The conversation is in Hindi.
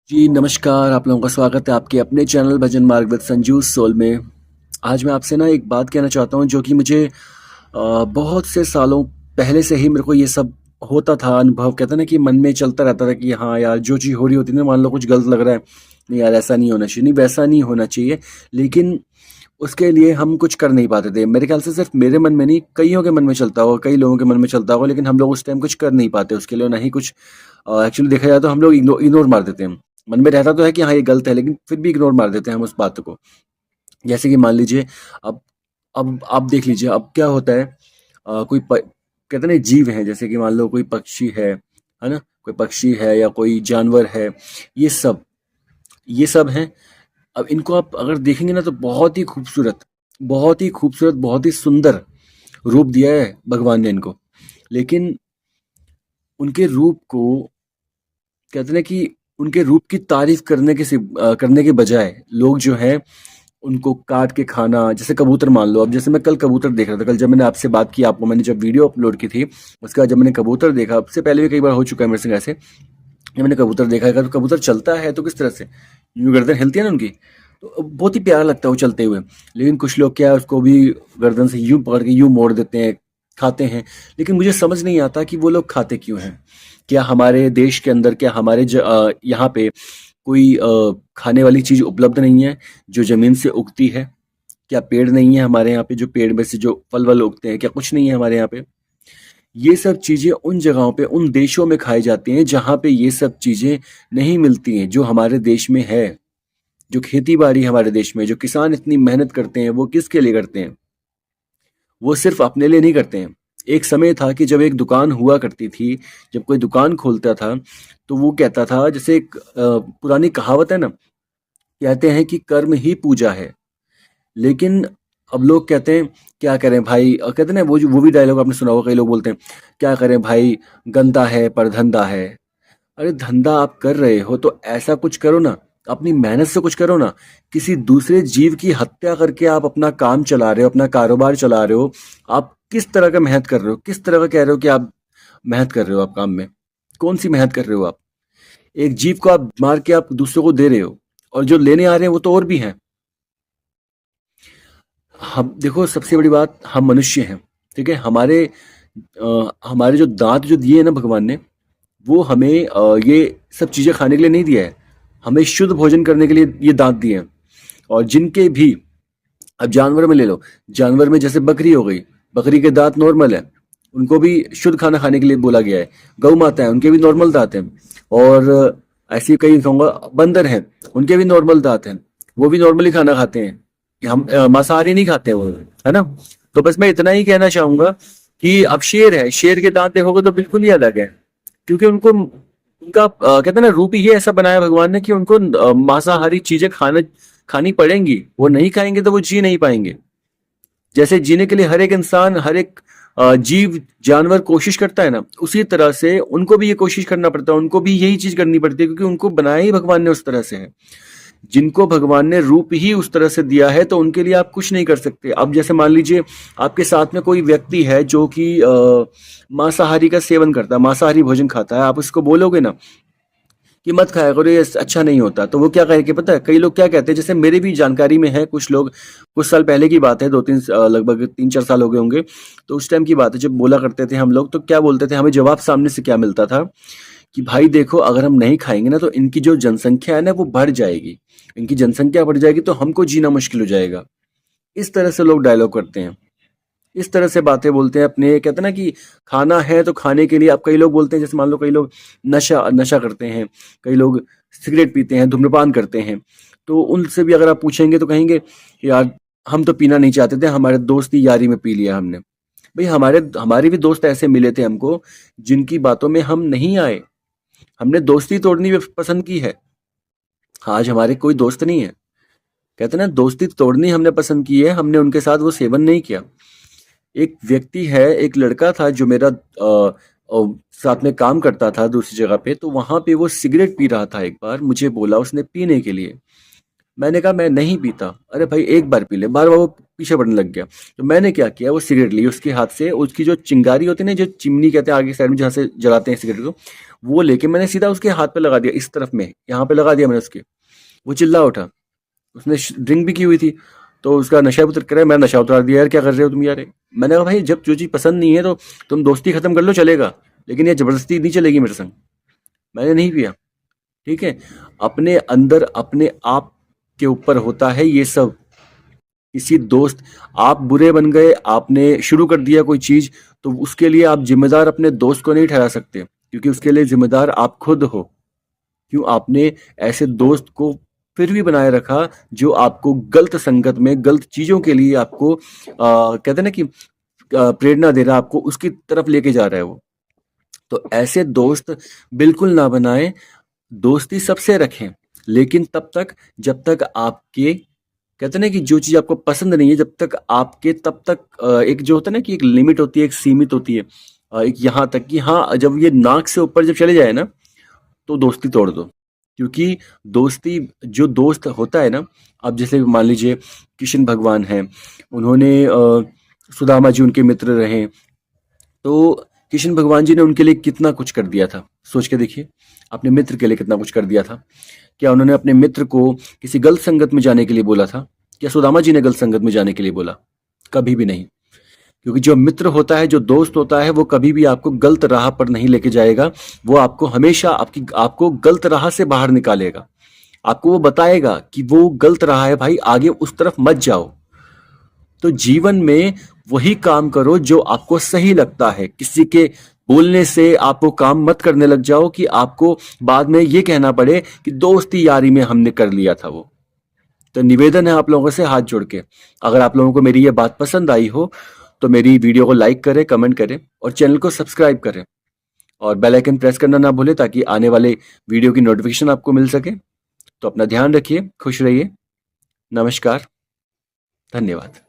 जी, नमस्कार। आप लोगों का स्वागत है आपके अपने चैनल भजन मार्ग विद संजू सोल में। आज मैं आपसे ना एक बात कहना चाहता हूँ जो कि मुझे बहुत से सालों पहले से ही मेरे को ये सब होता था अनुभव। कहते हैं ना कि मन में चलता रहता था कि हाँ यार, जो चीज़ हो रही होती है ना, मान लो कुछ गलत लग रहा है, नहीं यार ऐसा नहीं होना चाहिए, नहीं वैसा नहीं होना चाहिए। लेकिन उसके लिए हम कुछ कर नहीं पाते थे। मेरे ख्याल से सिर्फ मेरे मन में नहीं, कइयों के मन में चलता होगा, कई लोगों के मन में चलता होगा, लेकिन हम लोग उस टाइम कुछ कर नहीं पाते उसके लिए, ना ही कुछ एक्चुअली देखा जाए तो हम लोग इग्नोर मार देते हैं। मन में रहता तो है कि हाँ ये गलत है, लेकिन फिर भी इग्नोर मार देते हैं हम उस बात को। जैसे कि मान लीजिए, अब अब आप देख लीजिए अब क्या होता है। कहते हैं ना जीव है, जैसे कि मान लो कोई पक्षी है ना, कोई पक्षी है या कोई जानवर है, ये सब ये सब हैं। अब इनको आप अगर देखेंगे ना तो बहुत ही खूबसूरत, बहुत ही खूबसूरत, बहुत ही सुंदर रूप दिया है भगवान ने इनको। लेकिन उनके रूप को, कहते हैं ना कि उनके रूप की तारीफ करने के बजाय लोग जो है उनको काट के खाना। जैसे कबूतर मान लो, अब जैसे मैं कल कबूतर देख रहा था, कल जब मैंने आपसे बात की, आपको मैंने जब वीडियो अपलोड की थी, उसके बाद जब मैंने कबूतर देखा, उससे पहले भी कई बार हो चुका है मेरे संग ऐसे, जब मैंने कबूतर देखा, अगर कबूतर चलता है तो किस तरह से यूं गर्दन हिलती है ना उनकी, तो बहुत ही प्यारा लगता है वो चलते हुए। लेकिन कुछ लोग क्या है, उसको भी गर्दन से यूं पकड़ के यूं मोड़ देते हैं, खाते हैं। लेकिन मुझे समझ नहीं आता कि वो लोग खाते क्यों हैं। क्या हमारे देश के अंदर, क्या हमारे यहाँ पे कोई खाने वाली चीज उपलब्ध नहीं है जो जमीन से उगती है? क्या पेड़ नहीं है हमारे यहाँ पे, जो पेड़ में से जो फल वल उगते हैं, क्या कुछ नहीं है हमारे यहाँ पे? ये सब चीजें उन जगहों पे, उन देशों में खाई जाती हैं जहाँ पे ये सब चीजें नहीं मिलती हैं, जो हमारे देश में है। जो खेती बाड़ी हमारे देश में, जो किसान इतनी मेहनत करते हैं, वो किसके लिए करते हैं? वो सिर्फ अपने लिए नहीं करते हैं। एक समय था कि जब एक दुकान हुआ करती थी, जब कोई दुकान खोलता था तो वो कहता था, जैसे एक पुरानी कहावत है ना, कहते हैं कि कर्म ही पूजा है। लेकिन अब लोग कहते हैं क्या करें भाई, कहते हैं ना वो भी डायलॉग आपने सुना होगा, कई लोग बोलते हैं क्या करें भाई, गंदा है पर धंधा है। अरे धंधा आप कर रहे हो तो ऐसा कुछ करो ना, अपनी मेहनत से कुछ करो ना। किसी दूसरे जीव की हत्या करके आप अपना काम चला रहे हो, अपना कारोबार चला रहे हो। आप किस तरह का मेहनत कर रहे हो, किस तरह का कह रहे हो कि आप मेहनत कर रहे हो? आप काम में कौन सी मेहनत कर रहे हो आप? एक जीव को आप मार के आप दूसरों को दे रहे हो, और जो लेने आ रहे हैं वो तो और भी हैं। हम देखो, सबसे बड़ी बात, हम मनुष्य हैं, ठीक है? हमारे जो दांत जो दिए हैं ना भगवान ने, वो हमें ये सब चीजें खाने के लिए नहीं दिया है। हमें शुद्ध भोजन करने के लिए ये दांत दिए हैं। और जिनके भी, अब जानवर में ले लो, जानवर में जैसे बकरी हो गई, बकरी के दांत नॉर्मल है, उनको भी शुद्ध खाना खाने के लिए बोला गया है। गौ माता है, उनके भी नॉर्मल दांत हैं। और ऐसे कई कहूँगा बंदर हैं, उनके भी नॉर्मल दांत हैं, वो भी नॉर्मली खाना खाते हैं। हम मांसाहारी नहीं खाते वो, है ना? तो बस मैं इतना ही कहना चाहूंगा कि अब शेर है, शेर के दांत देखोगे तो बिल्कुल ही अलग है। क्योंकि उनको उनका कहते हैं ना रूप ही ऐसा बनाया भगवान ने कि उनको मांसाहारी चीजें खानी पड़ेंगी। वो नहीं खाएंगे तो वो जी नहीं पाएंगे। जैसे जीने के लिए हर एक इंसान, हर एक जीव जानवर कोशिश करता है ना, उसी तरह से उनको भी ये कोशिश करना पड़ता है, उनको भी यही चीज करनी पड़ती है, क्योंकि उनको बनाया ही भगवान ने उस तरह से है। जिनको भगवान ने रूप ही उस तरह से दिया है तो उनके लिए आप कुछ नहीं कर सकते। अब जैसे मान लीजिए आपके साथ में कोई व्यक्ति है जो कि मांसाहारी का सेवन करता है, मांसाहारी भोजन खाता है, आप उसको बोलोगे ना कि मत खाया करो, ये अच्छा नहीं होता, तो वो क्या कहेंगे पता है? कई लोग क्या कहते हैं, जैसे मेरे भी जानकारी में है कुछ लोग, कुछ साल पहले की बात है, लगभग 3-4 साल हो गए होंगे, तो उस टाइम की बात है जब बोला करते थे हम लोग, तो क्या बोलते थे, हमें जवाब सामने से क्या मिलता था कि भाई देखो, अगर हम नहीं खाएंगे ना तो इनकी जो जनसंख्या है ना वो बढ़ जाएगी, इनकी जनसंख्या बढ़ जाएगी तो हमको जीना मुश्किल हो जाएगा। इस तरह से लोग डायलॉग करते हैं, इस तरह से बातें बोलते हैं अपने। कहते हैं ना कि खाना है तो खाने के लिए, अब कई लोग बोलते हैं, जैसे मान लो कई लोग नशा नशा करते हैं, कई लोग सिगरेट पीते हैं, धूम्रपान करते हैं, तो उनसे भी अगर आप पूछेंगे तो कहेंगे यार हम तो पीना नहीं चाहते थे, हमारे दोस्ती यारी में पी लिया हमने। भाई हमारे भी दोस्त ऐसे मिले थे हमको, जिनकी बातों में हम नहीं आए, हमने दोस्ती तोड़नी भी पसंद की है। आज हमारे कोई दोस्त नहीं है। कहते हैं ना, दोस्ती तोड़नी हमने पसंद की है, हमने उनके साथ वो सेवन नहीं किया। एक व्यक्ति है, एक लड़का था जो मेरा साथ में काम करता था दूसरी जगह पे, तो वहां पे वो सिगरेट पी रहा था। एक बार मुझे बोला उसने पीने के लिए, मैंने कहा मैं नहीं पीता। अरे भाई एक बार पी ले, बार बार वो पीछे पड़ने लग गया। तो मैंने क्या किया, वो सिगरेट ली उसके हाथ से, उसकी जो चिंगारी होती है ना, जो चिमनी कहते हैं आगे साइड में जहाँ से जलाते हैं सिगरेट को, वो लेके मैंने सीधा उसके हाथ पे लगा दिया, इस तरफ में यहाँ पे लगा दिया मैंने उसके। वो चिल्ला उठा। उसने ड्रिंक भी की हुई थी, तो उसका नशा भी उतर कर, मैं नशा उतार दिया। यार क्या कर रहे हो तुम यार? मैंने कहा भाई जब जो चीज़ पसंद नहीं है तो तुम दोस्ती खत्म कर लो, चलेगा, लेकिन ये जबरदस्ती नहीं चलेगी मेरे संग। मैंने नहीं पिया। ठीक है। अपने अंदर अपने आप के ऊपर होता है ये सब। किसी दोस्त, आप बुरे बन गए, आपने शुरू कर दिया कोई चीज, तो उसके लिए आप जिम्मेदार अपने दोस्त को नहीं ठहरा सकते, क्योंकि उसके लिए जिम्मेदार आप खुद हो। क्यों आपने ऐसे दोस्त को फिर भी बनाए रखा जो आपको गलत संगत में, गलत चीजों के लिए आपको कहते हैं ना कि प्रेरणा दे रहा है, आपको उसकी तरफ लेके जा रहा है वो। तो ऐसे दोस्त बिल्कुल ना बनाएं। दोस्ती सबसे रखें, लेकिन तब तक जब तक आपके, कहते हैं ना कि जो चीज आपको पसंद नहीं है, जब तक आपके, तब तक एक जो होता है ना कि एक लिमिट होती है, एक सीमित होती है, एक यहाँ तक कि हाँ, जब ये नाक से ऊपर जब चले जाए ना, तो दोस्ती तोड़ दो। क्योंकि दोस्ती, जो दोस्त होता है ना, अब जैसे मान लीजिए कृष्ण भगवान हैं, उन्होंने सुदामा जी उनके मित्र रहे, तो कृष्ण भगवान जी ने उनके लिए कितना कुछ कर दिया था, सोच के देखिए। अपने मित्र के लिए कितना कुछ कर दिया था। क्या उन्होंने अपने मित्र को किसी गलत संगत में जाने के लिए बोला था? क्या सुदामा जी ने गलत संगत में जाने के लिए बोला? कभी भी नहीं। क्योंकि जो मित्र होता है, जो दोस्त होता है, वो कभी भी आपको गलत राह पर नहीं लेके जाएगा। वो आपको हमेशा आपको गलत राह से बाहर निकालेगा। आपको वो बताएगा कि वो गलत राह है भाई, आगे उस तरफ मत जाओ। तो जीवन में वही काम करो जो आपको सही लगता है। किसी के बोलने से आपको काम मत करने लग जाओ कि आपको बाद में ये कहना पड़े कि दोस्ती यारी में हमने कर लिया था वो। तो निवेदन है आप लोगों से हाथ जोड़ के, अगर आप लोगों को मेरी ये बात पसंद आई हो तो मेरी वीडियो को लाइक करें, कमेंट करें और चैनल को सब्सक्राइब करें, और बेल आइकन प्रेस करना ना भूलें ताकि आने वाले वीडियो की नोटिफिकेशन आपको मिल सके। तो अपना ध्यान रखिए, खुश रहिए। नमस्कार। धन्यवाद।